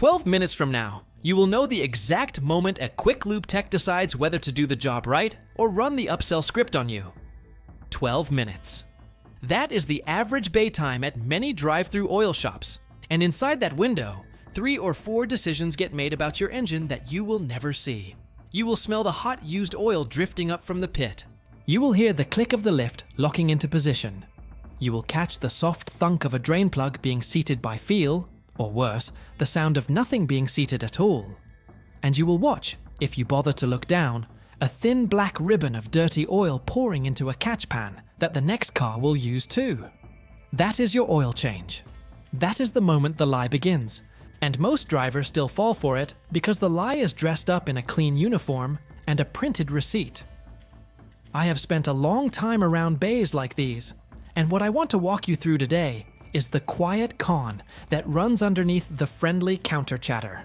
12 minutes from now, you will know the exact moment a quick lube tech decides whether to do the job right or run the upsell script on you. 12 minutes. That is the average bay time at many drive-through oil shops, and inside that window, 3 or 4 decisions get made about your engine that you will never see. You will smell the hot used oil drifting up from the pit. You will hear the click of the lift locking into position. You will catch the soft thunk of a drain plug being seated by feel, or worse, the sound of nothing being seated at all. And you will watch, if you bother to look down, a thin black ribbon of dirty oil pouring into a catch pan that the next car will use too. That is your oil change. That is the moment the lie begins, and most drivers still fall for it because the lie is dressed up in a clean uniform and a printed receipt. I have spent a long time around bays like these, and what I want to walk you through today is the quiet con that runs underneath the friendly counter chatter.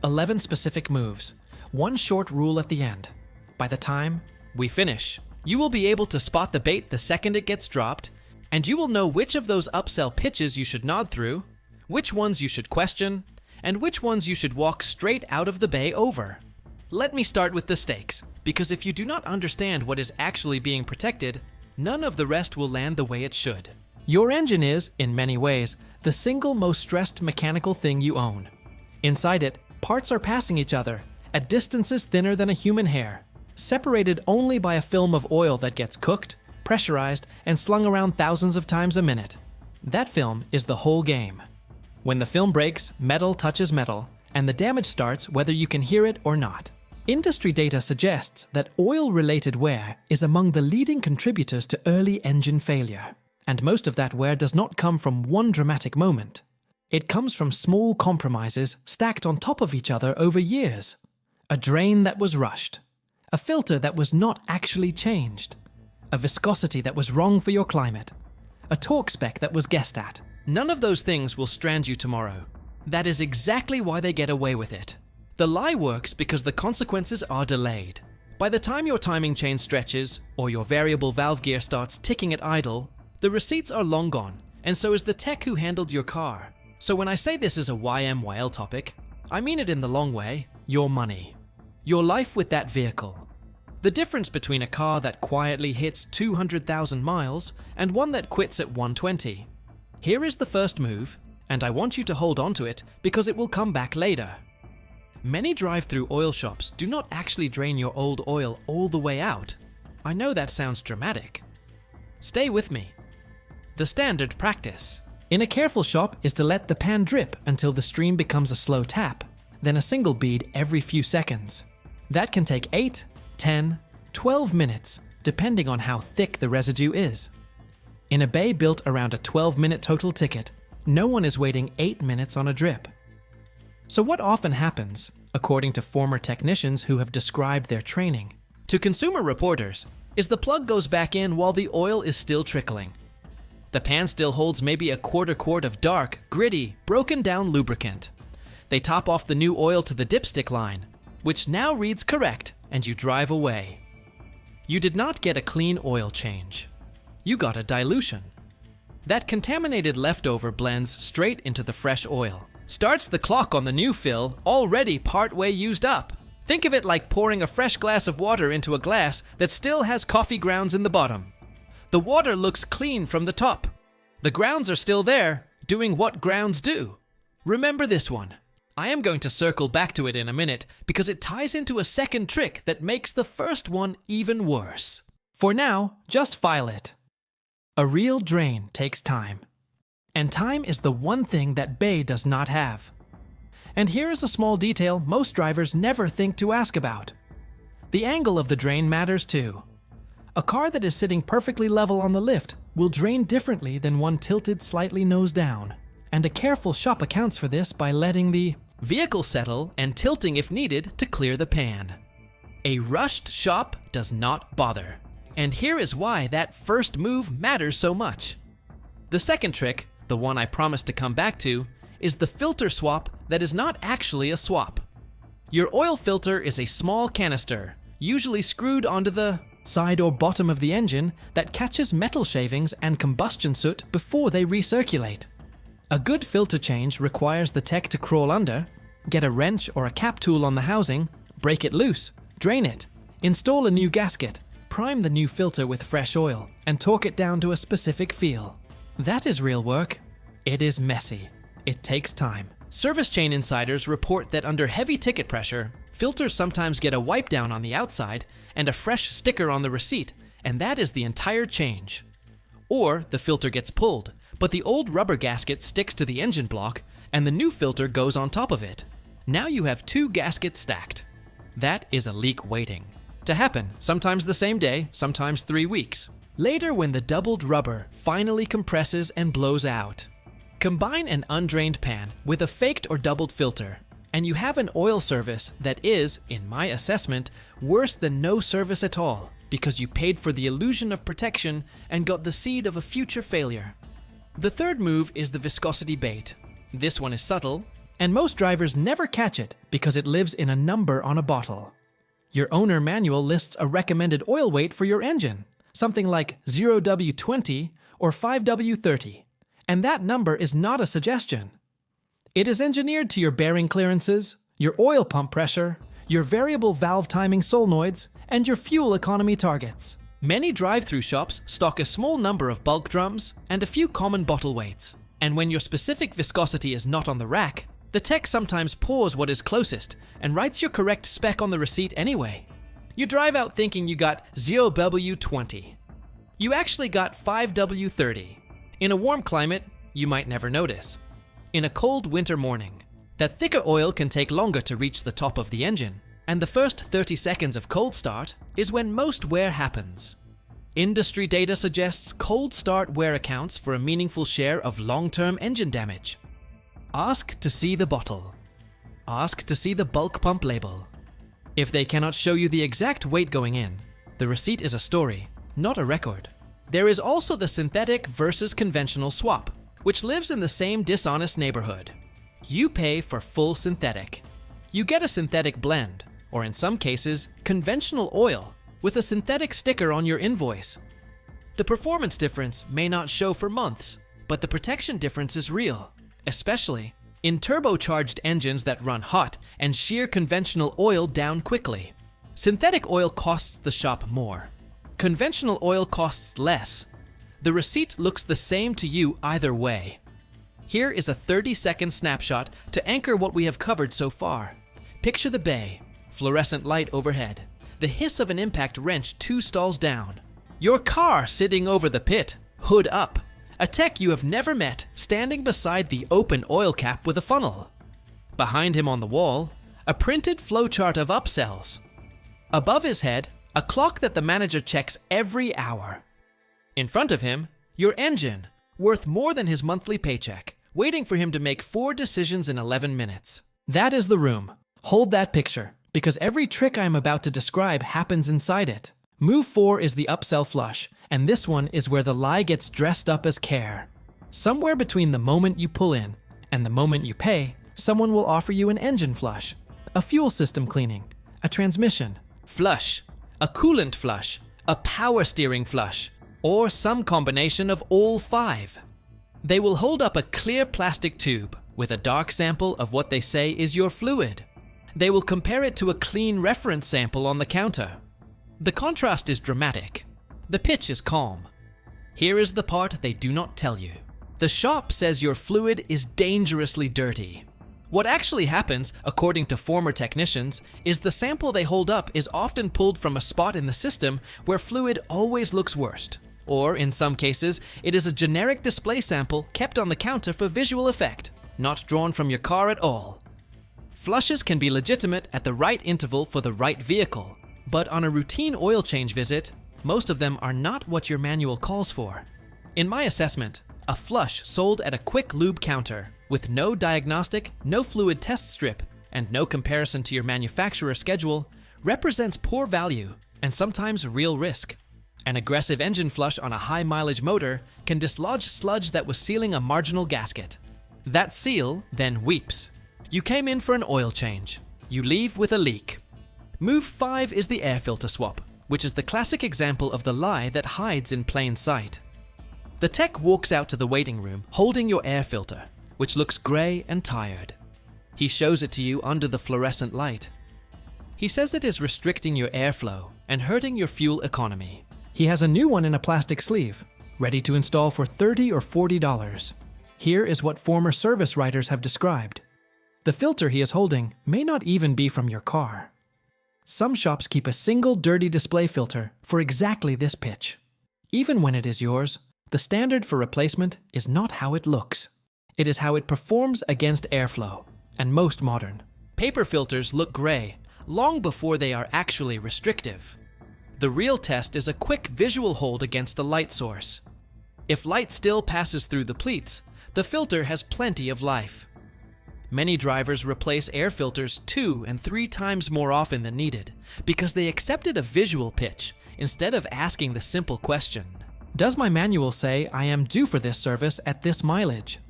11 specific moves, one short rule at the end. By the time we finish, you will be able to spot the bait the second it gets dropped, and you will know which of those upsell pitches you should nod through, which ones you should question, and which ones you should walk straight out of the bay over. Let me start with the stakes, because if you do not understand what is actually being protected, none of the rest will land the way it should. Your engine is, in many ways, the single most stressed mechanical thing you own. Inside it, parts are passing each other at distances thinner than a human hair, separated only by a film of oil that gets cooked, pressurized, and slung around thousands of times a minute. That film is the whole game. When the film breaks, metal touches metal, and the damage starts whether you can hear it or not. Industry data suggests that oil-related wear is among the leading contributors to early engine failure, and most of that wear does not come from one dramatic moment. It comes from small compromises stacked on top of each other over years. A drain that was rushed, a filter that was not actually changed, a viscosity that was wrong for your climate, a torque spec that was guessed at. None of those things will strand you tomorrow. That is exactly why they get away with it. The lie works because the consequences are delayed. By the time your timing chain stretches, or your variable valve gear starts ticking at idle, the receipts are long gone, and so is the tech who handled your car. So when I say this is a YMYL topic, I mean it in the long way: your money. Your life with that vehicle. The difference between a car that quietly hits 200,000 miles and one that quits at 120. Here is the first move, and I want you to hold on to it because it will come back later. Many drive-through oil shops do not actually drain your old oil all the way out. I know that sounds dramatic. Stay with me. The standard practice in a careful shop is to let the pan drip until the stream becomes a slow tap, then a single bead every few seconds. That can take 8, 10, 12 minutes, depending on how thick the residue is. In a bay built around a 12-minute total ticket, no one is waiting 8 minutes on a drip. So what often happens, according to former technicians who have described their training, to consumer reporters, is the plug goes back in while the oil is still trickling. The pan still holds maybe a quarter quart of dark, gritty, broken down lubricant. They top off the new oil to the dipstick line, which now reads correct, and you drive away. You did not get a clean oil change. You got a dilution. That contaminated leftover blends straight into the fresh oil. Starts the clock on the new fill, already partway used up. Think of it like pouring a fresh glass of water into a glass that still has coffee grounds in the bottom. The water looks clean from the top. The grounds are still there, doing what grounds do. Remember this one. I am going to circle back to it in a minute because it ties into a second trick that makes the first one even worse. For now, just file it. A real drain takes time. And time is the one thing that bay does not have. And here is a small detail most drivers never think to ask about. The angle of the drain matters too. A car that is sitting perfectly level on the lift will drain differently than one tilted slightly nose down. And a careful shop accounts for this by letting the vehicle settle and tilting if needed to clear the pan. A rushed shop does not bother. And here is why that first move matters so much. The second trick, the one I promised to come back to, is the filter swap that is not actually a swap. Your oil filter is a small canister, usually screwed onto the side or bottom of the engine that catches metal shavings and combustion soot before they recirculate. A good filter change requires the tech to crawl under, Get a wrench or a cap tool on the housing, break it loose, drain it, install a new gasket, prime the new filter with fresh oil, and torque it down to a specific feel. That is real work. It is messy. It takes time. Service chain insiders report that under heavy ticket pressure, filters sometimes get a wipe down on the outside and a fresh sticker on the receipt, and that is the entire change. Or the filter gets pulled, but the old rubber gasket sticks to the engine block and the new filter goes on top of it. Now you have two gaskets stacked. That is a leak waiting to happen, sometimes the same day, sometimes 3 weeks. Later, when the doubled rubber finally compresses and blows out. Combine an undrained pan with a faked or doubled filter, and you have an oil service that is, in my assessment, worse than no service at all, because you paid for the illusion of protection and got the seed of a future failure. The third move is the viscosity bait. This one is subtle, and most drivers never catch it because it lives in a number on a bottle. Your owner manual lists a recommended oil weight for your engine, something like 0W20 or 5W30, and that number is not a suggestion. It is engineered to your bearing clearances, your oil pump pressure, your variable valve timing solenoids, and your fuel economy targets. Many drive-through shops stock a small number of bulk drums and a few common bottle weights. And when your specific viscosity is not on the rack, the tech sometimes pours what is closest and writes your correct spec on the receipt anyway. You drive out thinking you got 0W20. You actually got 5W30. In a warm climate, you might never notice. In a cold winter morning, that thicker oil can take longer to reach the top of the engine, and the first 30 seconds of cold start is when most wear happens. Industry data suggests cold start wear accounts for a meaningful share of long-term engine damage. Ask to see the bottle. Ask to see the bulk pump label. If they cannot show you the exact weight going in, the receipt is a story, not a record. There is also the synthetic versus conventional swap, which lives in the same dishonest neighborhood. You pay for full synthetic. You get a synthetic blend, or in some cases, conventional oil, with a synthetic sticker on your invoice. The performance difference may not show for months, but the protection difference is real, especially in turbocharged engines that run hot and shear conventional oil down quickly. Synthetic oil costs the shop more. Conventional oil costs less. The receipt looks the same to you either way. Here is a 30-second snapshot to anchor what we have covered so far. Picture the bay, fluorescent light overhead, the hiss of an impact wrench 2 stalls down, your car sitting over the pit, hood up, a tech you have never met standing beside the open oil cap with a funnel. Behind him on the wall, a printed flowchart of upsells. Above his head, a clock that the manager checks every hour. In front of him, your engine, worth more than his monthly paycheck, waiting for him to make 4 decisions in 11 minutes. That is the room. Hold that picture, because every trick I am about to describe happens inside it. Move 4 is the upsell flush, and this one is where the lie gets dressed up as care. Somewhere between the moment you pull in and the moment you pay, someone will offer you an engine flush, a fuel system cleaning, a transmission flush, a coolant flush, a power steering flush, or some combination of all 5. They will hold up a clear plastic tube with a dark sample of what they say is your fluid. They will compare it to a clean reference sample on the counter. The contrast is dramatic. The pitch is calm. Here is the part they do not tell you. The shop says your fluid is dangerously dirty. What actually happens, according to former technicians, is the sample they hold up is often pulled from a spot in the system where fluid always looks worst. Or, in some cases, it is a generic display sample kept on the counter for visual effect, not drawn from your car at all. Flushes can be legitimate at the right interval for the right vehicle, but on a routine oil change visit, most of them are not what your manual calls for. In my assessment, a flush sold at a quick lube counter with no diagnostic, no fluid test strip, and no comparison to your manufacturer schedule represents poor value and sometimes real risk. An aggressive engine flush on a high mileage motor can dislodge sludge that was sealing a marginal gasket. That seal then weeps. You came in for an oil change. You leave with a leak. Move 5 is the air filter swap, which is the classic example of the lie that hides in plain sight. The tech walks out to the waiting room holding your air filter, which looks gray and tired. He shows it to you under the fluorescent light. He says it is restricting your airflow and hurting your fuel economy. He has a new one in a plastic sleeve, ready to install for $30 or $40. Here is what former service writers have described. The filter he is holding may not even be from your car. Some shops keep a single dirty display filter for exactly this pitch. Even when it is yours, the standard for replacement is not how it looks. It is how it performs against airflow, and most modern. Paper filters look gray long before they are actually restrictive. The real test is a quick visual hold against a light source. If light still passes through the pleats, the filter has plenty of life. Many drivers replace air filters 2 and 3 times more often than needed because they accepted a visual pitch instead of asking the simple question, does my manual say I am due for this service at this mileage?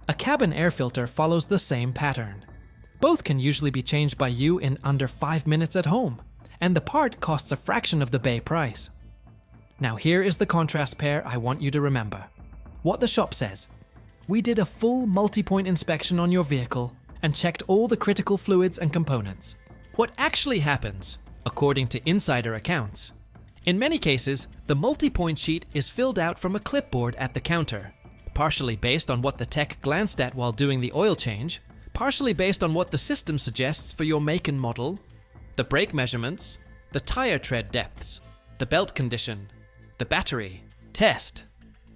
A cabin air filter follows the same pattern. Both can usually be changed by you in under 5 minutes at home, and the part costs a fraction of the bay price. Now here is the contrast pair I want you to remember. What the shop says. We did a full multi-point inspection on your vehicle and checked all the critical fluids and components. What actually happens, according to insider accounts, in many cases, the multi-point sheet is filled out from a clipboard at the counter, partially based on what the tech glanced at while doing the oil change, partially based on what the system suggests for your make and model, the brake measurements, the tire tread depths, the belt condition, the battery, test,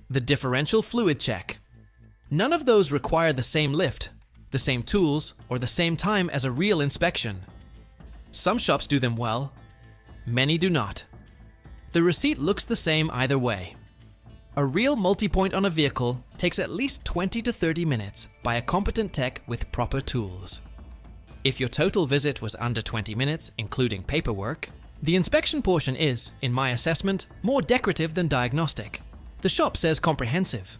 the differential fluid check. None of those require the same lift, the same tools, or the same time as a real inspection. Some shops do them well, many do not. The receipt looks the same either way. A real multi-point on a vehicle takes at least 20 to 30 minutes by a competent tech with proper tools. If your total visit was under 20 minutes, including paperwork, the inspection portion is, in my assessment, more decorative than diagnostic. The shop says comprehensive.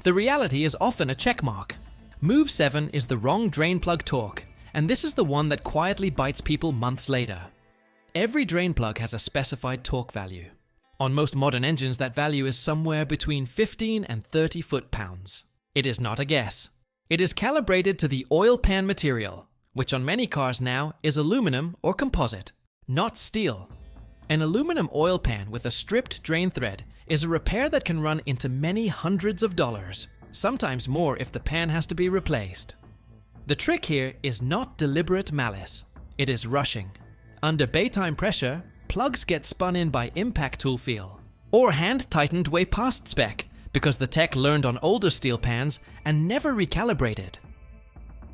The reality is often a check mark. Move 7 is the wrong drain plug torque, and this is the one that quietly bites people months later. Every drain plug has a specified torque value. On most modern engines, that value is somewhere between 15 and 30 foot-pounds. It is not a guess. It is calibrated to the oil pan material, which on many cars now is aluminum or composite, not steel. An aluminum oil pan with a stripped drain thread is a repair that can run into many hundreds of dollars, sometimes more if the pan has to be replaced. The trick here is not deliberate malice. It is rushing. Under bay-time pressure, plugs get spun in by impact tool feel, or hand-tightened way past spec because the tech learned on older steel pans and never recalibrated.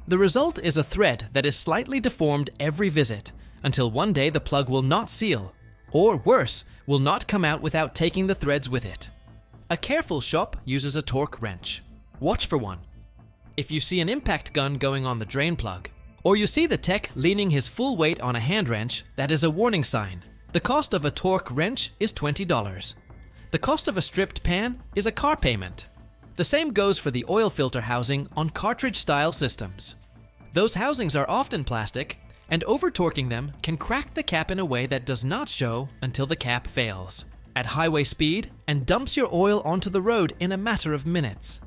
The result is a thread that is slightly deformed every visit until one day the plug will not seal, or worse, will not come out without taking the threads with it. A careful shop uses a torque wrench. Watch for one. If you see an impact gun going on the drain plug, or you see the tech leaning his full weight on a hand wrench, that is a warning sign. The cost of a torque wrench is $20. The cost of a stripped pan is a car payment. The same goes for the oil filter housing on cartridge-style systems. Those housings are often plastic, and over-torquing them can crack the cap in a way that does not show until the cap fails, at highway speed, and dumps your oil onto the road in a matter of minutes.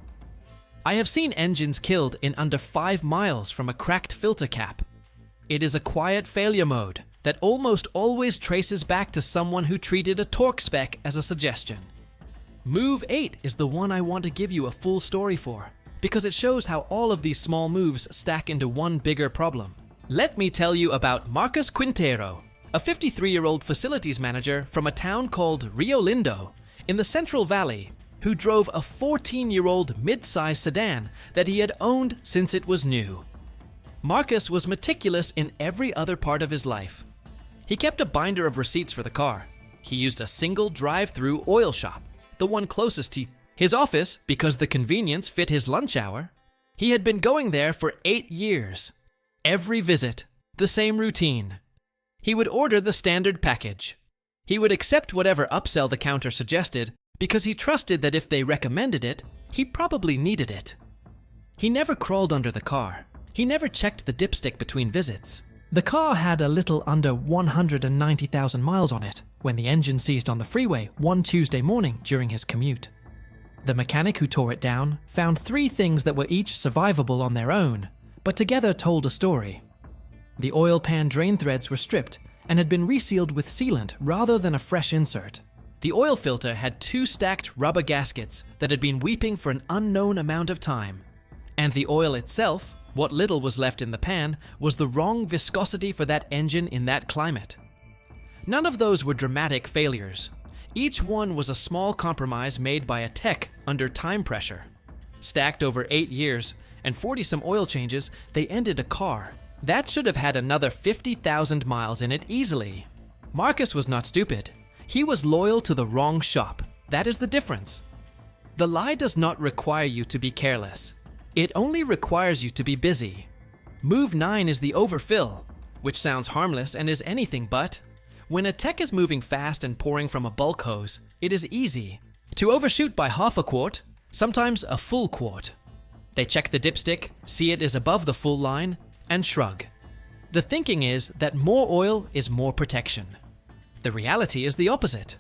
I have seen engines killed in under 5 miles from a cracked filter cap. It is a quiet failure mode that almost always traces back to someone who treated a torque spec as a suggestion. Move 8 is the one I want to give you a full story for, because it shows how all of these small moves stack into one bigger problem. Let me tell you about Marcus Quintero, a 53-year-old facilities manager from a town called Rio Lindo in the Central Valley, who drove a 14-year-old mid-size sedan that he had owned since it was new. Marcus was meticulous in every other part of his life. He kept a binder of receipts for the car. He used a single drive-through oil shop, the one closest to his office because the convenience fit his lunch hour. He had been going there for 8 years. Every visit, the same routine. He would order the standard package. He would accept whatever upsell the counter suggested because he trusted that if they recommended it, he probably needed it. He never crawled under the car. He never checked the dipstick between visits. The car had a little under 190,000 miles on it when the engine seized on the freeway one Tuesday morning during his commute. The mechanic who tore it down found 3 things that were each survivable on their own, but together told a story. The oil pan drain threads were stripped and had been resealed with sealant rather than a fresh insert. The oil filter had 2 stacked rubber gaskets that had been weeping for an unknown amount of time. And the oil itself, what little was left in the pan, was the wrong viscosity for that engine in that climate. None of those were dramatic failures. Each one was a small compromise made by a tech under time pressure. Stacked over 8 years and 40-some oil changes, they ended a car that should have had another 50,000 miles in it easily. Marcus was not stupid. He was loyal to the wrong shop. That is the difference. The lie does not require you to be careless. It only requires you to be busy. Move 9 is the overfill, which sounds harmless and is anything but. When a tech is moving fast and pouring from a bulk hose, it is easy to overshoot by half a quart, sometimes a full quart. They check the dipstick, see it is above the full line, and shrug. The thinking is that more oil is more protection. The reality is the opposite.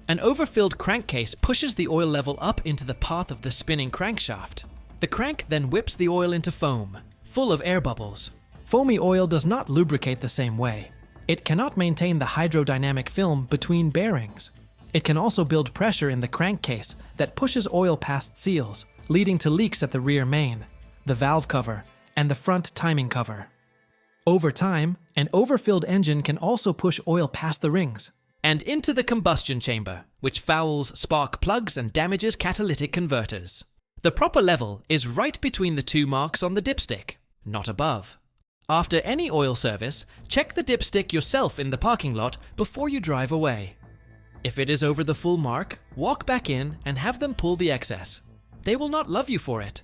An overfilled crankcase pushes the oil level up into the path of the spinning crankshaft. The crank then whips the oil into foam, full of air bubbles. Foamy oil does not lubricate the same way. It cannot maintain the hydrodynamic film between bearings. It can also build pressure in the crankcase that pushes oil past seals, leading to leaks at the rear main, the valve cover, and the front timing cover. Over time, an overfilled engine can also push oil past the rings and into the combustion chamber, which fouls spark plugs and damages catalytic converters. The proper level is right between the 2 marks on the dipstick, not above. After any oil service, check the dipstick yourself in the parking lot before you drive away. If it is over the full mark, walk back in and have them pull the excess. They will not love you for it.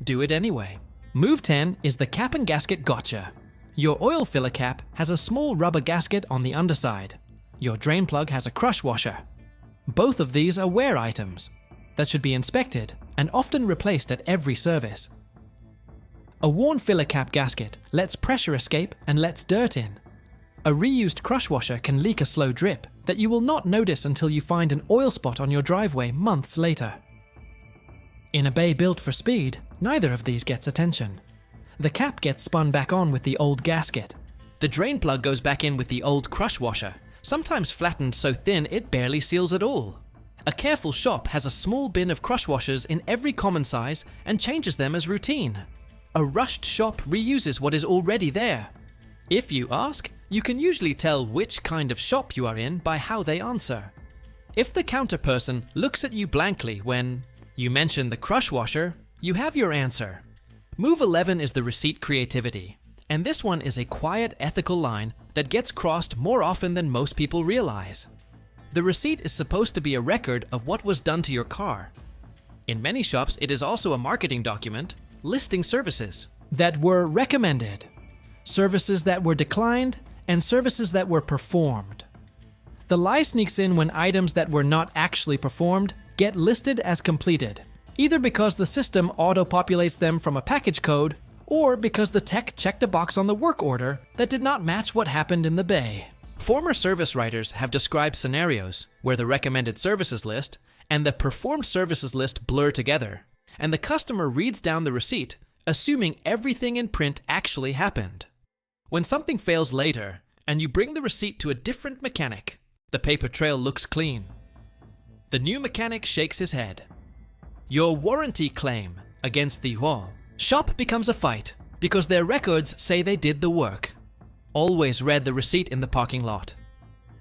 Do it anyway. Move 10 is the cap and gasket gotcha. Your oil filler cap has a small rubber gasket on the underside. Your drain plug has a crush washer. Both of these are wear items that should be inspected and often replaced at every service. A worn filler cap gasket lets pressure escape and lets dirt in. A reused crush washer can leak a slow drip that you will not notice until you find an oil spot on your driveway months later. In a bay built for speed, neither of these gets attention. The cap gets spun back on with the old gasket. The drain plug goes back in with the old crush washer, sometimes flattened so thin it barely seals at all. A careful shop has a small bin of crush washers in every common size and changes them as routine. A rushed shop reuses what is already there. If you ask, you can usually tell which kind of shop you are in by how they answer. If the counter person looks at you blankly when you mention the crush washer, you have your answer. Move 11 is the receipt creativity, and this one is a quiet ethical line that gets crossed more often than most people realize. The receipt is supposed to be a record of what was done to your car. In many shops, it is also a marketing document listing services that were recommended, services that were declined, and services that were performed. The lie sneaks in when items that were not actually performed get listed as completed, either because the system auto-populates them from a package code, or because the tech checked a box on the work order that did not match what happened in the bay. Former service writers have described scenarios where the recommended services list and the performed services list blur together, and the customer reads down the receipt, assuming everything in print actually happened. When something fails later, and you bring the receipt to a different mechanic, the paper trail looks clean. The new mechanic shakes his head. Your warranty claim against the shop becomes a fight because their records say they did the work. Always read the receipt in the parking lot.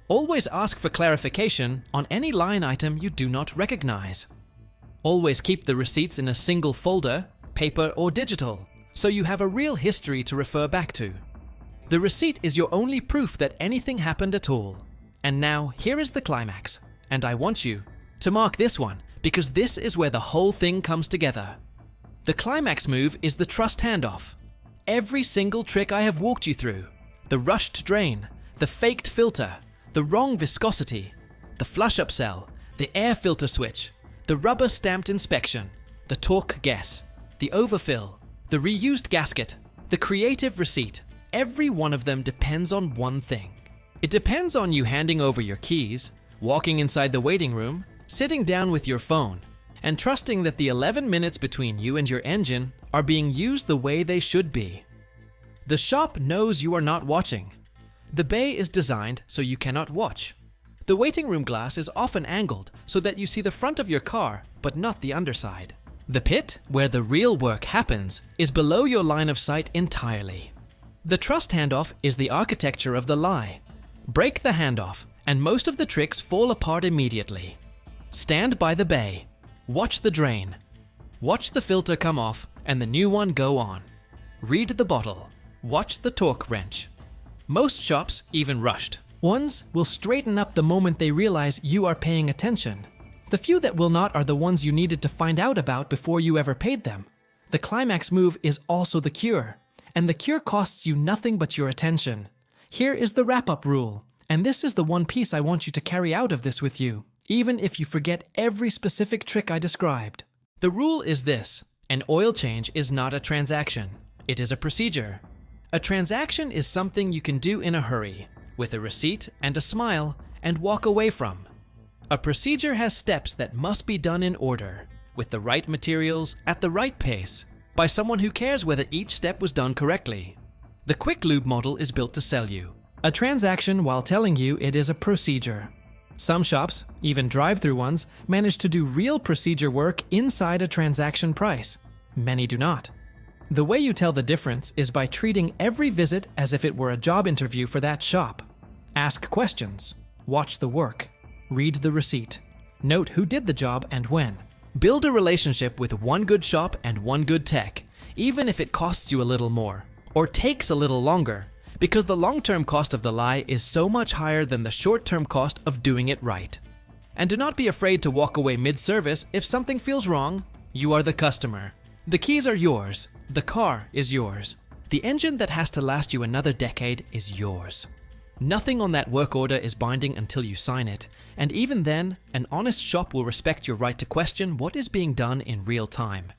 Always ask for clarification on any line item you do not recognize. Always keep the receipts in a single folder, paper or digital, so you have a real history to refer back to. The receipt is your only proof that anything happened at all. And now here is the climax, and I want you to mark this one because this is where the whole thing comes together. The climax move is the trust handoff. Every single trick I have walked you through, the rushed drain, the faked filter, the wrong viscosity, the flush upsell, the air filter switch, the rubber stamped inspection, the torque guess, the overfill, the reused gasket, the creative receipt, every one of them depends on one thing. It depends on you handing over your keys, walking inside the waiting room, sitting down with your phone, and trusting that the 11 minutes between you and your engine are being used the way they should be. The shop knows you are not watching. The bay is designed so you cannot watch. The waiting room glass is often angled so that you see the front of your car, but not the underside. The pit, where the real work happens, is below your line of sight entirely. The trust handoff is the architecture of the lie. Break the handoff, and most of the tricks fall apart immediately. Stand by the bay. Watch the drain. Watch the filter come off and the new one go on. Read the bottle. Watch the torque wrench. Most shops, even rushed ones, will straighten up the moment they realize you are paying attention. The few that will not are the ones you needed to find out about before you ever paid them. The climax move is also the cure, and the cure costs you nothing but your attention. Here is the wrap-up rule, and this is the one piece I want you to carry out of this with you, even if you forget every specific trick I described. The rule is this: an oil change is not a transaction, it is a procedure. A transaction is something you can do in a hurry, with a receipt and a smile, and walk away from. A procedure has steps that must be done in order, with the right materials, at the right pace, by someone who cares whether each step was done correctly. The Quick Lube model is built to sell you a transaction while telling you it is a procedure. Some shops, even drive-through ones, manage to do real procedure work inside a transaction price. Many do not. The way you tell the difference is by treating every visit as if it were a job interview for that shop. Ask questions, watch the work, read the receipt, note who did the job and when. Build a relationship with one good shop and one good tech, even if it costs you a little more, or takes a little longer, because the long-term cost of the lie is so much higher than the short-term cost of doing it right. And do not be afraid to walk away mid-service if something feels wrong. You are the customer. The keys are yours. The car is yours. The engine that has to last you another decade is yours. Nothing on that work order is binding until you sign it, and even then, an honest shop will respect your right to question what is being done in real time.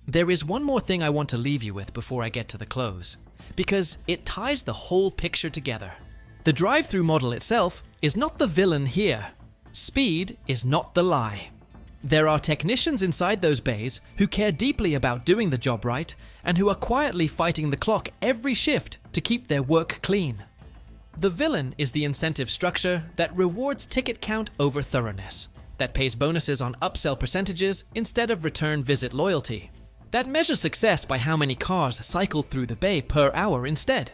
There is one more thing I want to leave you with before I get to the close, because it ties the whole picture together. The drive-through model itself is not the villain here. Speed is not the lie. There are technicians inside those bays who care deeply about doing the job right and who are quietly fighting the clock every shift to keep their work clean. The villain is the incentive structure that rewards ticket count over thoroughness, that pays bonuses on upsell percentages instead of return visit loyalty, that measures success by how many cars cycle through the bay per hour instead.